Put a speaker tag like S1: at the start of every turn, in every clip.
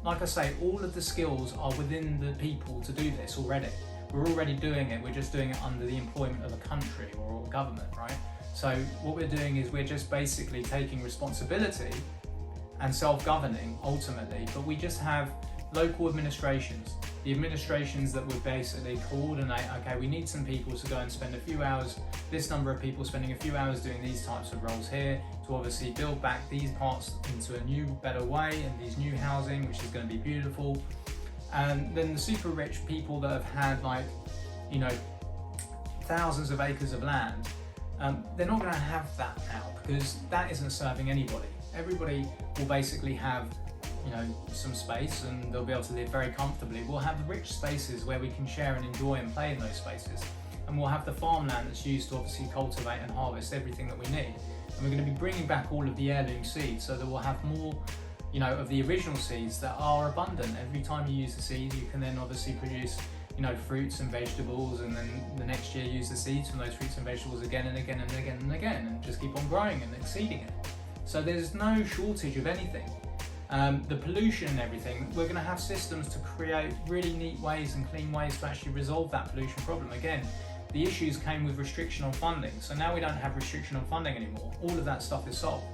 S1: like I say, all of the skills are within the people to do this already. We're already doing it, we're just doing it under the employment of a country or a government, right? So what we're doing is we're just basically taking responsibility and self-governing ultimately, but we just have local administrations, the administrations that would basically coordinate, okay, we need some people to go and spend a few hours, this number of people spending a few hours doing these types of roles here, to obviously build back these parts into a new, better way, and these new housing, which is going to be beautiful. And then the super rich people that have had, like, you know, thousands of acres of land, they're not going to have that now, because that isn't serving anybody. Everybody will basically have, you know, some space, and they'll be able to live very comfortably. We'll have the rich spaces where we can share and enjoy and play in those spaces, and we'll have the farmland that's used to obviously cultivate and harvest everything that we need. And we're going to be bringing back all of the heirloom seeds, so that we'll have more, you know, of the original seeds that are abundant. Every time you use the seeds, you can then obviously produce, you know, fruits and vegetables, and then the next year use the seeds from those fruits and vegetables again and again and again and again, and just keep on growing and exceeding it. So there's no shortage of anything. The pollution and everything, we're going to have systems to create really neat ways and clean ways to actually resolve that pollution problem. Again, the issues came with restriction on funding, so now we don't have restriction on funding anymore. All of that stuff is solved.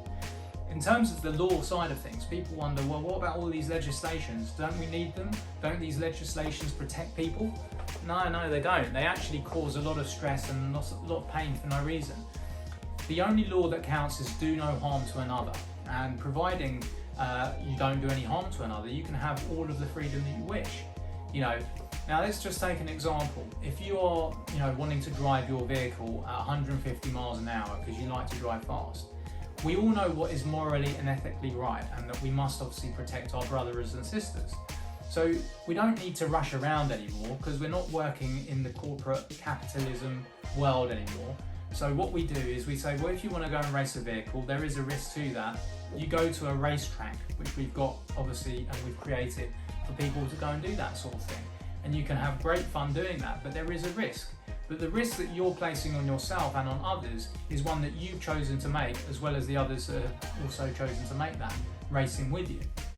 S1: In terms of the law side of things, people wonder, well, what about all these legislations? Don't we need them? Don't these legislations protect people? No, they don't. They actually cause a lot of stress and a lot of pain for no reason. The only law that counts is do no harm to another, and providing you don't do any harm to another, you can have all of the freedom that you wish. You know, now let's just take an example. If you are, you know, wanting to drive your vehicle at 150 miles an hour because you like to drive fast, we all know what is morally and ethically right, and that we must obviously protect our brothers and sisters. So we don't need to rush around anymore, because we're not working in the corporate capitalism world anymore. So what we do is we say, well, if you want to go and race a vehicle, there is a risk to that. You go to a racetrack, which we've got obviously, and we've created for people to go and do that sort of thing. And you can have great fun doing that, but there is a risk. But the risk that you're placing on yourself and on others is one that you've chosen to make, as well as the others that have also chosen to make that, racing with you.